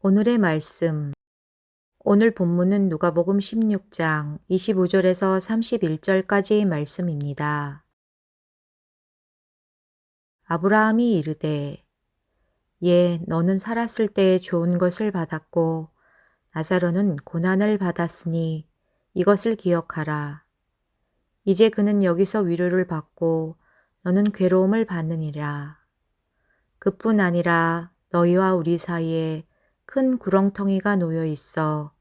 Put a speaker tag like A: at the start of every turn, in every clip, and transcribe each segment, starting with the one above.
A: 오늘의 말씀. 오늘 본문은 누가복음 16장 25절에서 31절까지의 말씀입니다. 아브라함이 이르되 너는 살았을 때에 좋은 것을 받았고 나사로는 고난을 받았으니 이것을 기억하라. 이제 그는 여기서 위로를 받고 너는 괴로움을 받느니라. 그뿐 아니라 너희와 우리 사이에 큰 구렁텅이가 놓여 있어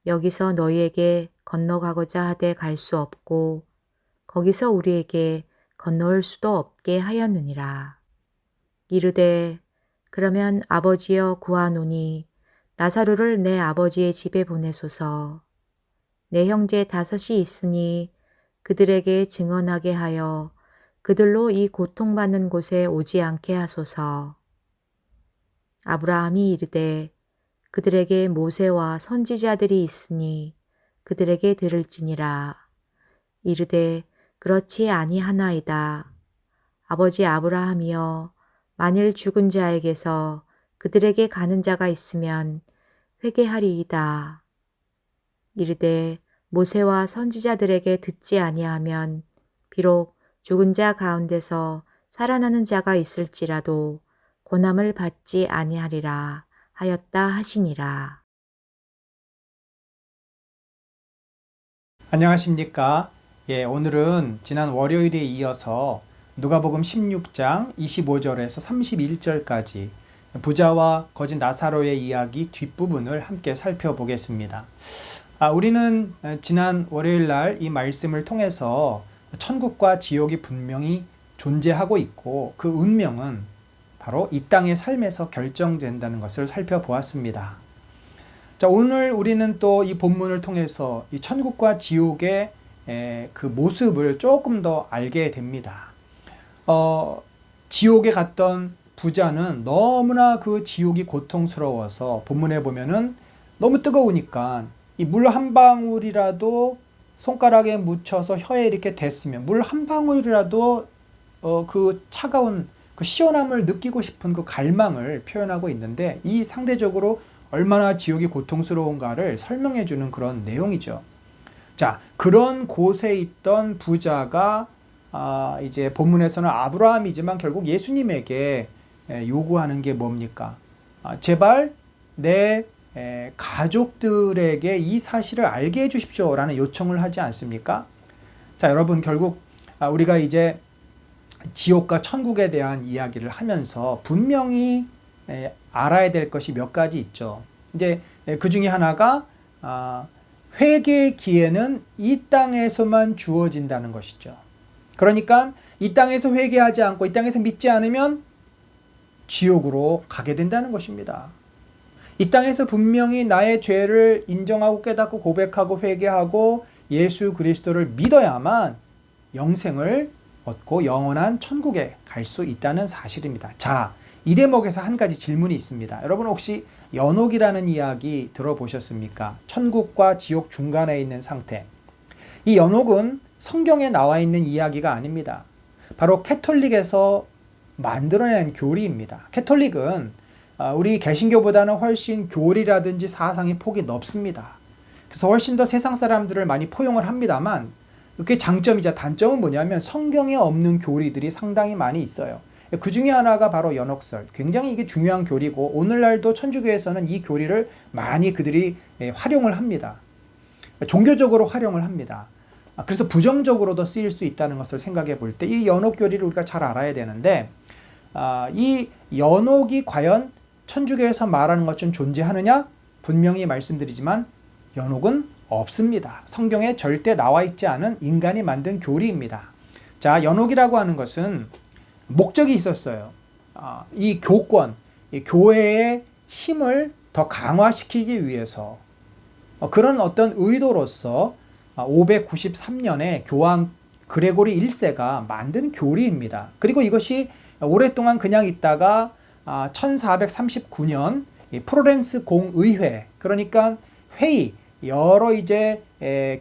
A: 여기서 너희에게 건너가고자 하되 갈 수 없고 거기서 우리에게 건너올 수도 없게 하였느니라. 이르되 그러면 아버지여 구하노니 나사로를 내 아버지의 집에 보내소서. 내 형제 5이 있으니 그들에게 증언하게 하여 그들로 이 고통받는 곳에 오지 않게 하소서. 아브라함이 이르되 그들에게 모세와 선지자들이 있으니 그들에게 들을지니라. 이르되 그렇지 아니하나이다. 아버지 아브라함이여 만일 죽은 자에게서 그들에게 가는 자가 있으면 회개하리이다. 이르되 모세와 선지자들에게 듣지 아니하면 비록 죽은 자 가운데서 살아나는 자가 있을지라도 고난을 받지 아니하리라 하였다 하시니라.
B: 안녕하십니까? 오늘은 지난 월요일에 이어서 누가복음 16장 25절에서 31절까지 부자와 거짓 나사로의 이야기 뒷부분을 함께 살펴보겠습니다. 우리는 지난 월요일 날 이 말씀을 통해서 천국과 지옥이 분명히 존재하고 있고 그 운명은 바로 이 땅의 삶에서 결정된다는 것을 살펴보았습니다. 자, 오늘 우리는 또 이 본문을 통해서 이 천국과 지옥의 그 모습을 조금 더 알게 됩니다. 지옥에 갔던 부자는 너무나 그 지옥이 고통스러워서 본문에 보면은 너무 뜨거우니까 이 물 한 방울이라도 손가락에 묻혀서 혀에 이렇게 댔으면 물 한 방울이라도 그 차가운 그 시원함을 느끼고 싶은 그 갈망을 표현하고 있는데 이 상대적으로 얼마나 지옥이 고통스러운가를 설명해 주는 그런 내용이죠. 자, 그런 곳에 있던 부자가 이제 본문에서는 아브라함이지만 결국 예수님에게 요구하는 게 뭡니까? 제발 내 가족들에게 이 사실을 알게 해 주십시오 라는 요청을 하지 않습니까? 자, 여러분 결국 우리가 이제 지옥과 천국에 대한 이야기를 하면서 분명히 알아야 될 것이 몇 가지 있죠. 이제 그 중에 하나가 회개의 기회는 이 땅에서만 주어진다는 것이죠. 그러니까 이 땅에서 회개하지 않고 이 땅에서 믿지 않으면 지옥으로 가게 된다는 것입니다. 이 땅에서 분명히 나의 죄를 인정하고 깨닫고 고백하고 회개하고 예수 그리스도를 믿어야만 영생을 얻고 영원한 천국에 갈 수 있다는 사실입니다. 자, 이 대목에서 한 가지 질문이 있습니다. 여러분 혹시 연옥이라는 이야기 들어보셨습니까? 천국과 지옥 중간에 있는 상태. 이 연옥은 성경에 나와 있는 이야기가 아닙니다. 바로 캐톨릭에서 만들어낸 교리입니다. 캐톨릭은 우리 개신교보다는 훨씬 교리라든지 사상의 폭이 넓습니다. 그래서 훨씬 더 세상 사람들을 많이 포용을 합니다만 그게 장점이자 단점은 뭐냐면 성경에 없는 교리들이 상당히 많이 있어요. 그 중에 하나가 바로 연옥설. 굉장히 이게 중요한 교리고 오늘날도 천주교에서는 이 교리를 많이 그들이 활용을 합니다. 종교적으로 활용을 합니다. 그래서 부정적으로도 쓰일 수 있다는 것을 생각해 볼 때 이 연옥 교리를 우리가 잘 알아야 되는데 이 연옥이 과연 천주교에서 말하는 것처럼 존재하느냐? 분명히 말씀드리지만 연옥은 없습니다. 성경에 절대 나와 있지 않은 인간이 만든 교리입니다. 자, 연옥이라고 하는 것은 목적이 있었어요. 이 교권, 이 교회의 힘을 더 강화시키기 위해서 그런 어떤 의도로서 593년에 교황 그레고리 1세가 만든 교리입니다. 그리고 이것이 오랫동안 그냥 있다가 1439년 프로렌스 공의회, 그러니까 회의, 여러 이제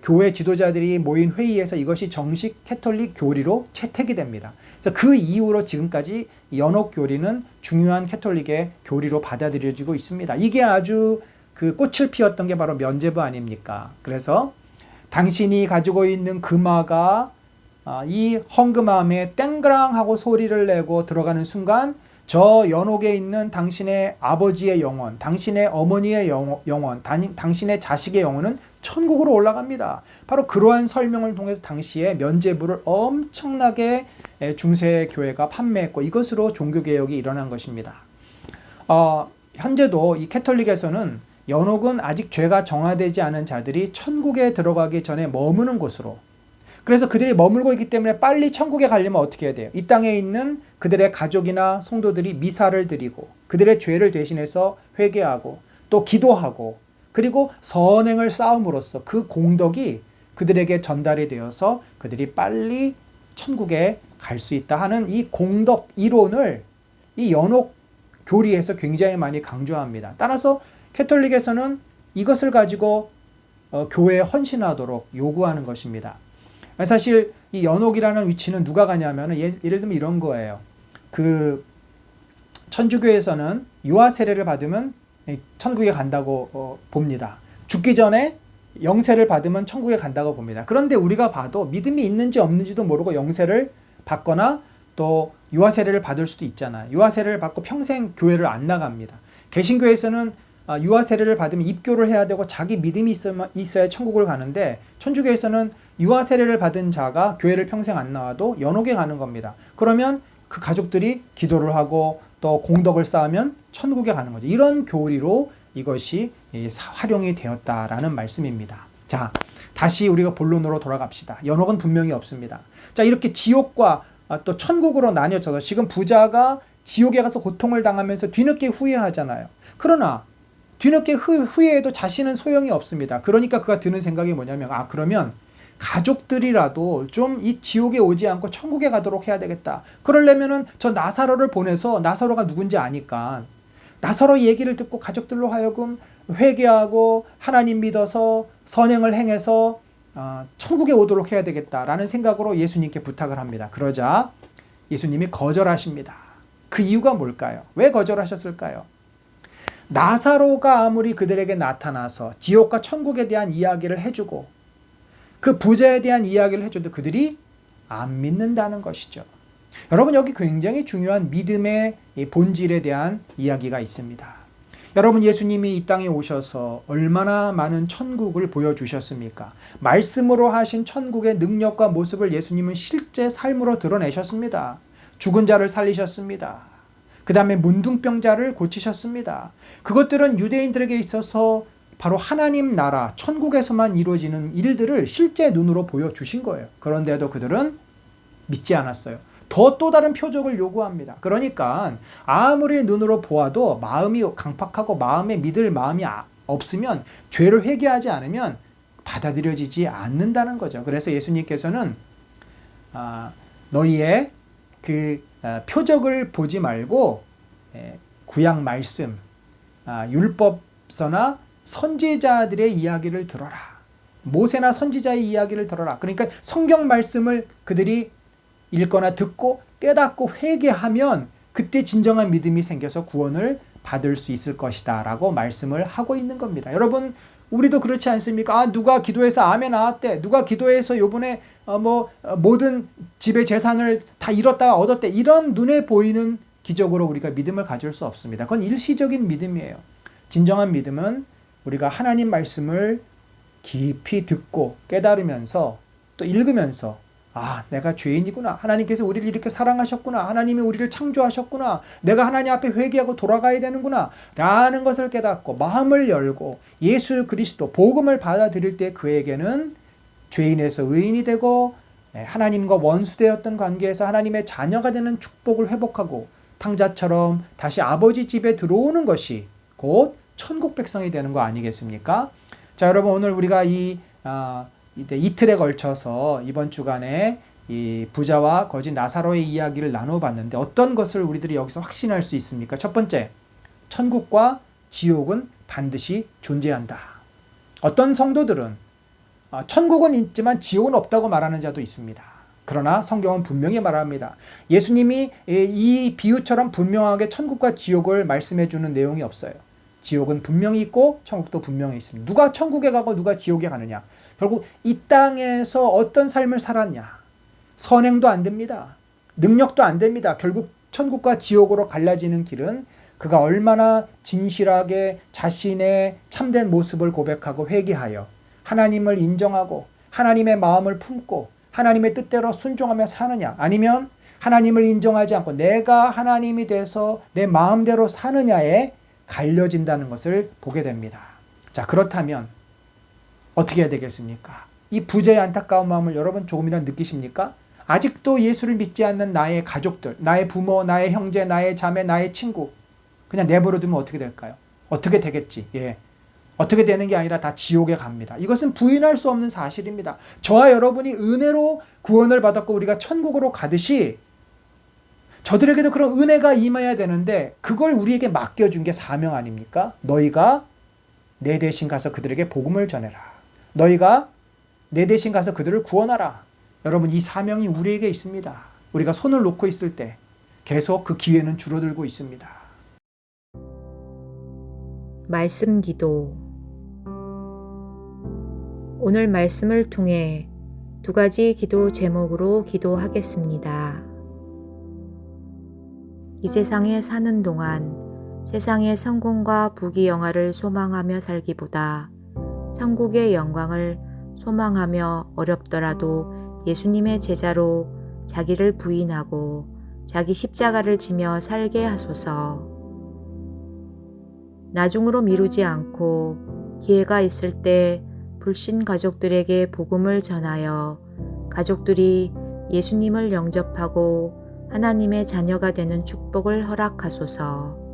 B: 교회 지도자들이 모인 회의에서 이것이 정식 캐톨릭 교리로 채택이 됩니다. 그래서 그 이후로 지금까지 연옥 교리는 중요한 캐톨릭의 교리로 받아들여지고 있습니다. 이게 아주 그 꽃을 피웠던 게 바로 면죄부 아닙니까? 그래서 당신이 가지고 있는 금화가 이 헝금함에 땡그랑 하고 소리를 내고 들어가는 순간 저 연옥에 있는 당신의 아버지의 영혼, 당신의 어머니의 영혼, 당신의 자식의 영혼은 천국으로 올라갑니다. 바로 그러한 설명을 통해서 당시에 면죄부를 엄청나게 중세 교회가 판매했고 이것으로 종교개혁이 일어난 것입니다. 현재도 이 캐톨릭에서는 연옥은 아직 죄가 정화되지 않은 자들이 천국에 들어가기 전에 머무는 곳으로, 그래서 그들이 머물고 있기 때문에 빨리 천국에 가려면 어떻게 해야 돼요? 이 땅에 있는 그들의 가족이나 성도들이 미사를 드리고 그들의 죄를 대신해서 회개하고 또 기도하고 그리고 선행을 쌓음으로써 그 공덕이 그들에게 전달이 되어서 그들이 빨리 천국에 갈 수 있다 하는 이 공덕 이론을 이 연옥 교리에서 굉장히 많이 강조합니다. 따라서 캐톨릭에서는 이것을 가지고 교회에 헌신하도록 요구하는 것입니다. 사실 이 연옥이라는 위치는 누가 가냐면 예를 들면 이런 거예요. 그 천주교에서는 유아 세례를 받으면 천국에 간다고 봅니다. 죽기 전에 영세를 받으면 천국에 간다고 봅니다. 그런데 우리가 봐도 믿음이 있는지 없는지도 모르고 영세를 받거나 또 유아 세례를 받을 수도 있잖아요. 유아 세례를 받고 평생 교회를 안 나갑니다. 개신교에서는 유아 세례를 받으면 입교를 해야 되고 자기 믿음이 있어야 천국을 가는데 천주교에서는 유아 세례를 받은 자가 교회를 평생 안 나와도 연옥에 가는 겁니다. 그러면 그 가족들이 기도를 하고 또 공덕을 쌓으면 천국에 가는 거죠. 이런 교리로 이것이 활용이 되었다라는 말씀입니다. 자, 다시 우리가 본론으로 돌아갑시다. 연옥은 분명히 없습니다. 자, 이렇게 지옥과 또 천국으로 나뉘어져서 지금 부자가 지옥에 가서 고통을 당하면서 뒤늦게 후회하잖아요. 그러나 뒤늦게 후회해도 자신은 소용이 없습니다. 그러니까 그가 드는 생각이 뭐냐면 그러면 가족들이라도 좀 이 지옥에 오지 않고 천국에 가도록 해야 되겠다. 그러려면은 저 나사로를 보내서 나사로가 누군지 아니까 나사로 얘기를 듣고 가족들로 하여금 회개하고 하나님 믿어서 선행을 행해서 천국에 오도록 해야 되겠다라는 생각으로 예수님께 부탁을 합니다. 그러자 예수님이 거절하십니다. 그 이유가 뭘까요? 왜 거절하셨을까요? 나사로가 아무리 그들에게 나타나서 지옥과 천국에 대한 이야기를 해주고 그 부자에 대한 이야기를 해줘도 그들이 안 믿는다는 것이죠. 여러분, 여기 굉장히 중요한 믿음의 본질에 대한 이야기가 있습니다. 여러분, 예수님이 이 땅에 오셔서 얼마나 많은 천국을 보여주셨습니까? 말씀으로 하신 천국의 능력과 모습을 예수님은 실제 삶으로 드러내셨습니다. 죽은 자를 살리셨습니다. 그 다음에 문둥병자를 고치셨습니다. 그것들은 유대인들에게 있어서 바로 하나님 나라, 천국에서만 이루어지는 일들을 실제 눈으로 보여주신 거예요. 그런데도 그들은 믿지 않았어요. 또 다른 표적을 요구합니다. 그러니까 아무리 눈으로 보아도 마음이 강팍하고 마음에 믿을 마음이 없으면, 죄를 회개하지 않으면 받아들여지지 않는다는 거죠. 그래서 예수님께서는 너희의 그 표적을 보지 말고 구약 말씀, 율법서나 선지자들의 이야기를 들어라. 모세나 선지자의 이야기를 들어라. 그러니까 성경 말씀을 그들이 읽거나 듣고 깨닫고 회개하면 그때 진정한 믿음이 생겨서 구원을 받을 수 있을 것이다 라고 말씀을 하고 있는 겁니다. 여러분, 우리도 그렇지 않습니까? 누가 기도해서 아멘 나왔대. 누가 기도해서 요번에 모든 집의 재산을 다 잃었다가 얻었대. 이런 눈에 보이는 기적으로 우리가 믿음을 가질 수 없습니다. 그건 일시적인 믿음이에요. 진정한 믿음은 우리가 하나님 말씀을 깊이 듣고 깨달으면서 또 읽으면서 내가 죄인이구나. 하나님께서 우리를 이렇게 사랑하셨구나. 하나님이 우리를 창조하셨구나. 내가 하나님 앞에 회개하고 돌아가야 되는구나. 라는 것을 깨닫고 마음을 열고 예수 그리스도 복음을 받아들일 때 그에게는 죄인에서 의인이 되고 하나님과 원수되었던 관계에서 하나님의 자녀가 되는 축복을 회복하고 탕자처럼 다시 아버지 집에 들어오는 것이 곧 천국 백성이 되는 거 아니겠습니까? 자, 여러분, 오늘 우리가 이틀에 걸쳐서 이번 주간에 이 부자와 거지 나사로의 이야기를 나눠봤는데 어떤 것을 우리들이 여기서 확신할 수 있습니까? 첫 번째, 천국과 지옥은 반드시 존재한다. 어떤 성도들은 천국은 있지만 지옥은 없다고 말하는 자도 있습니다. 그러나 성경은 분명히 말합니다. 예수님이 이 비유처럼 분명하게 천국과 지옥을 말씀해 주는 내용이 없어요. 지옥은 분명히 있고 천국도 분명히 있습니다. 누가 천국에 가고 누가 지옥에 가느냐? 결국 이 땅에서 어떤 삶을 살았냐? 선행도 안 됩니다. 능력도 안 됩니다. 결국 천국과 지옥으로 갈라지는 길은 그가 얼마나 진실하게 자신의 참된 모습을 고백하고 회개하여 하나님을 인정하고 하나님의 마음을 품고 하나님의 뜻대로 순종하며 사느냐, 아니면 하나님을 인정하지 않고 내가 하나님이 돼서 내 마음대로 사느냐에 갈려진다는 것을 보게 됩니다. 자, 그렇다면 어떻게 해야 되겠습니까? 이 부자의 안타까운 마음을 여러분 조금이나 느끼십니까? 아직도 예수를 믿지 않는 나의 가족들, 나의 부모, 나의 형제, 나의 자매, 나의 친구 그냥 내버려 두면 어떻게 될까요? 어떻게 되겠지? 예. 어떻게 되는 게 아니라 다 지옥에 갑니다. 이것은 부인할 수 없는 사실입니다. 저와 여러분이 은혜로 구원을 받았고 우리가 천국으로 가듯이 저들에게도 그런 은혜가 임해야 되는데 그걸 우리에게 맡겨준 게 사명 아닙니까? 너희가 내 대신 가서 그들에게 복음을 전해라. 너희가 내 대신 가서 그들을 구원하라. 여러분, 이 사명이 우리에게 있습니다. 우리가 손을 놓고 있을 때 계속 그 기회는 줄어들고 있습니다.
A: 말씀 기도. 오늘 말씀을 통해 두 가지 기도 제목으로 기도하겠습니다. 이 세상에 사는 동안 세상의 성공과 부귀영화를 소망하며 살기보다 천국의 영광을 소망하며 어렵더라도 예수님의 제자로 자기를 부인하고 자기 십자가를 지며 살게 하소서. 나중으로 미루지 않고 기회가 있을 때 불신 가족들에게 복음을 전하여 가족들이 예수님을 영접하고 하나님의 자녀가 되는 축복을 허락하소서.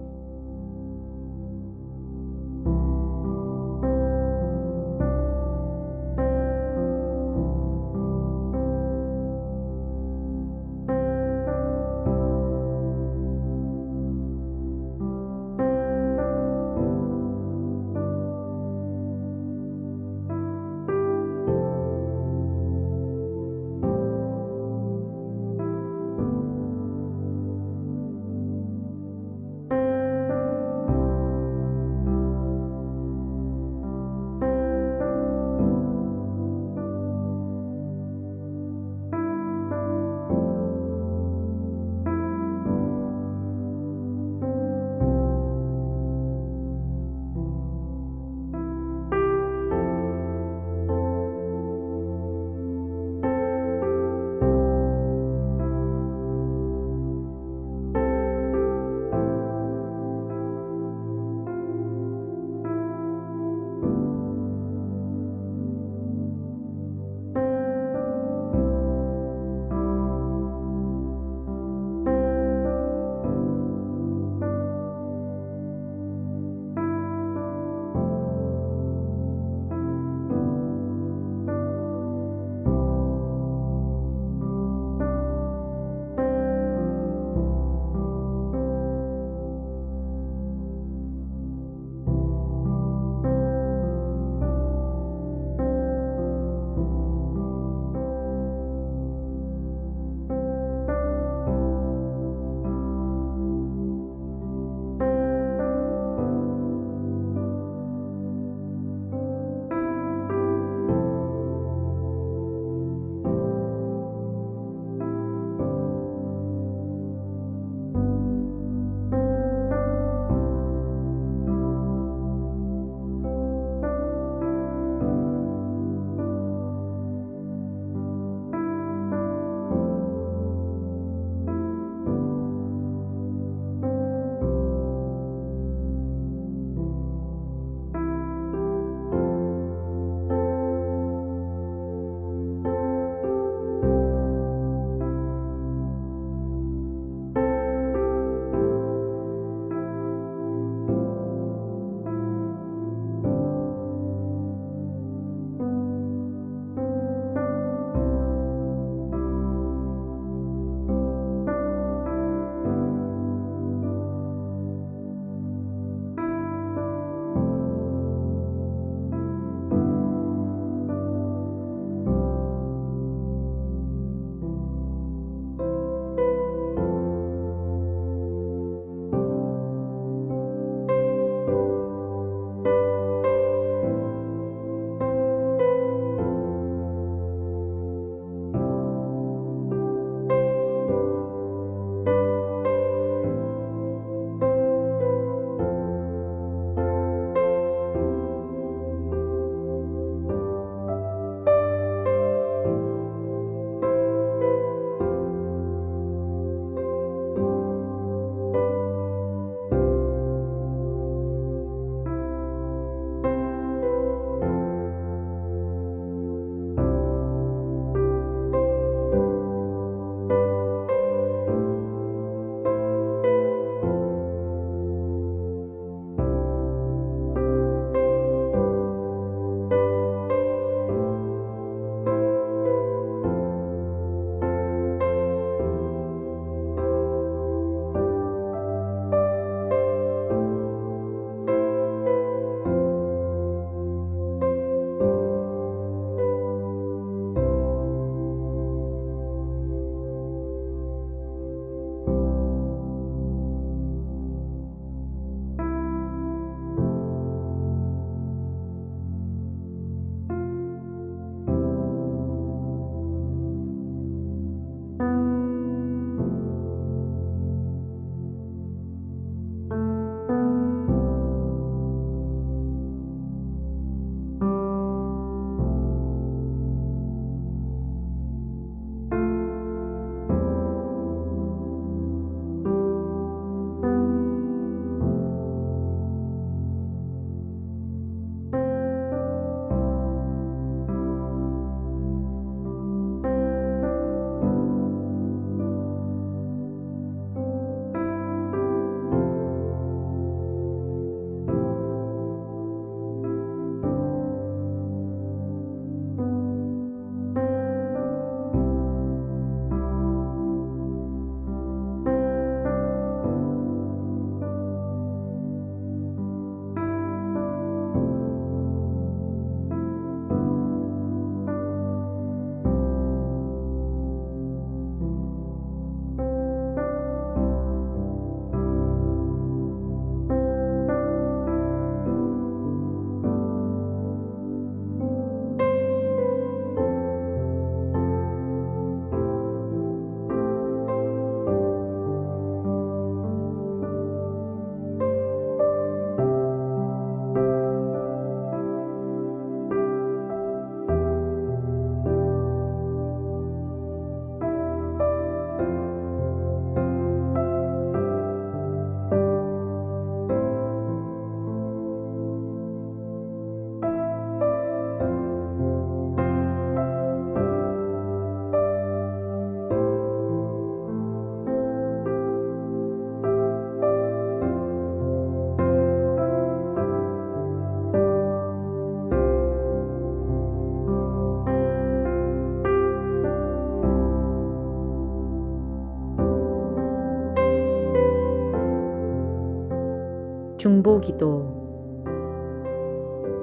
A: 중보기도.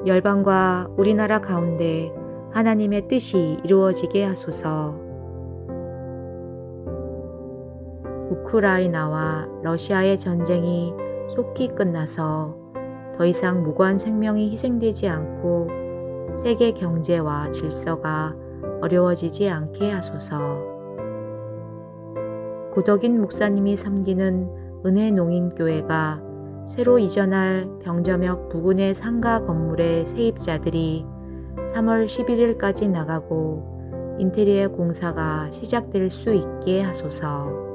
A: 열방과 우리나라 가운데 하나님의 뜻이 이루어지게 하소서. 우크라이나와 러시아의 전쟁이 속히 끝나서 더 이상 무고한 생명이 희생되지 않고 세계 경제와 질서가 어려워지지 않게 하소서. 고덕인 목사님이 섬기는 은혜농인교회가 새로 이전할 병저역 부근의 상가 건물의 세입자들이 3월 11일까지 나가고 인테리어 공사가 시작될 수 있게 하소서.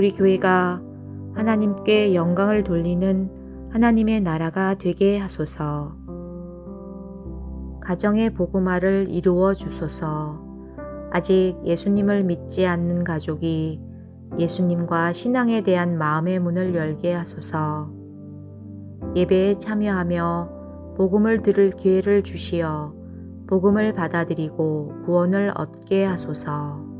A: 우리 교회가 하나님께 영광을 돌리는 하나님의 나라가 되게 하소서. 가정의 복음화를 이루어 주소서. 아직 예수님을 믿지 않는 가족이 예수님과 신앙에 대한 마음의 문을 열게 하소서. 예배에 참여하며 복음을 들을 기회를 주시어 복음을 받아들이고 구원을 얻게 하소서.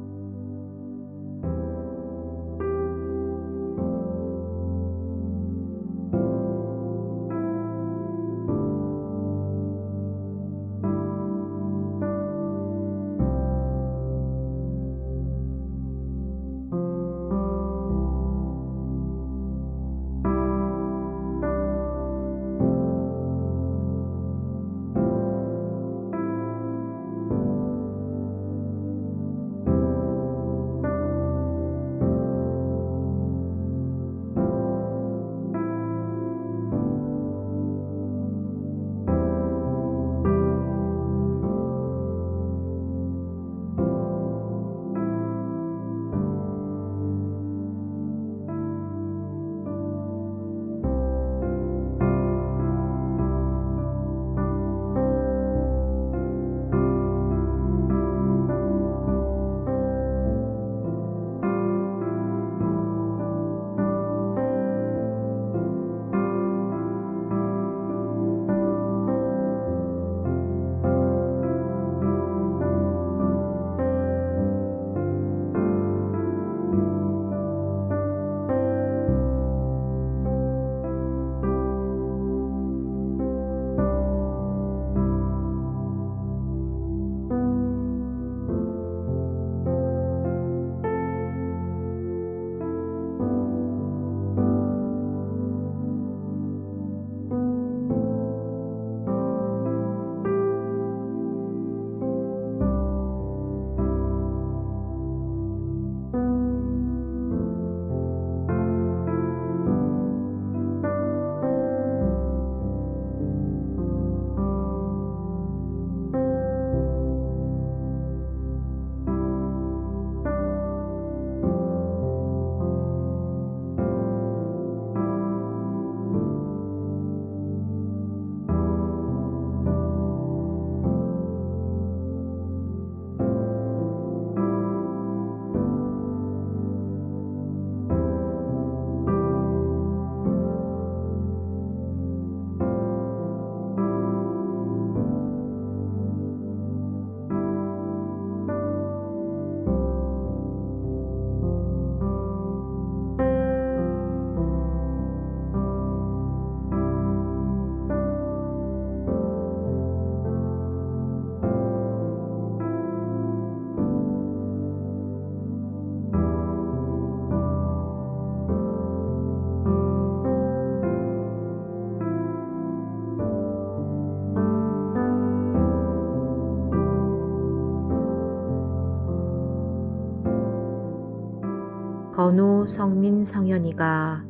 A: 건우, 성민, 성현이가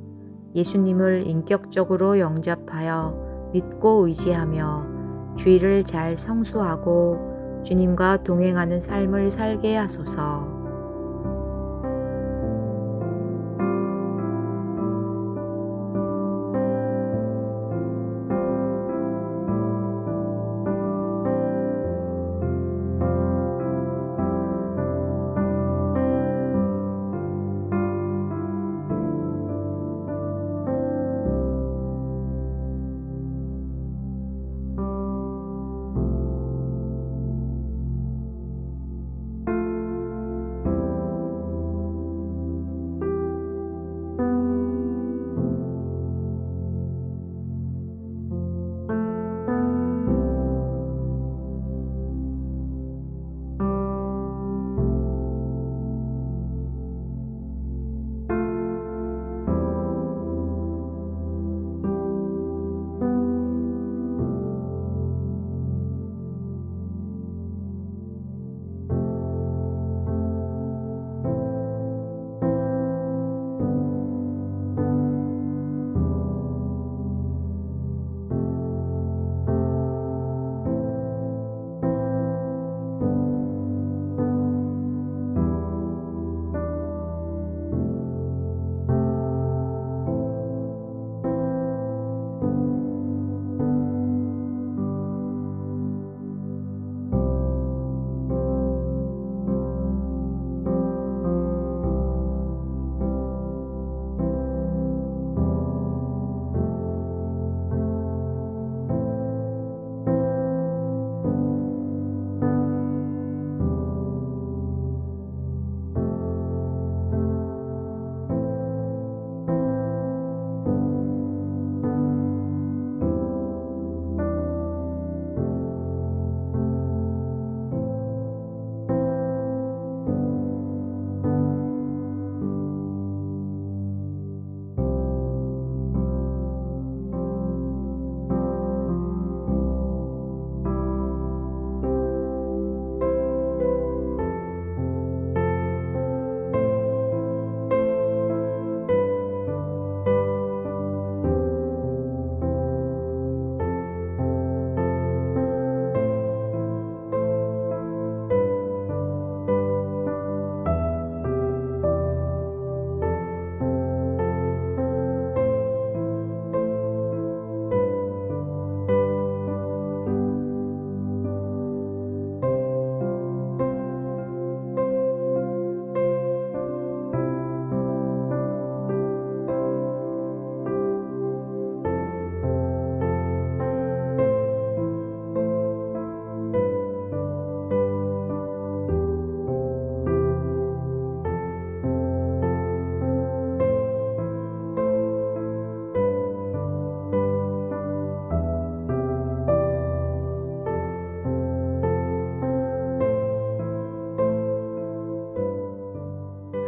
A: 예수님을 인격적으로 영접하여 믿고 의지하며 주의를 잘 성수하고 주님과 동행하는 삶을 살게 하소서.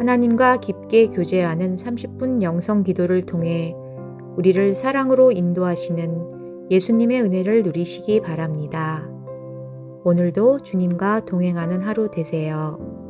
A: 하나님과 깊게 교제하는 30분 영성 기도를 통해 우리를 사랑으로 인도하시는 예수님의 은혜를 누리시기 바랍니다. 오늘도 주님과 동행하는 하루 되세요.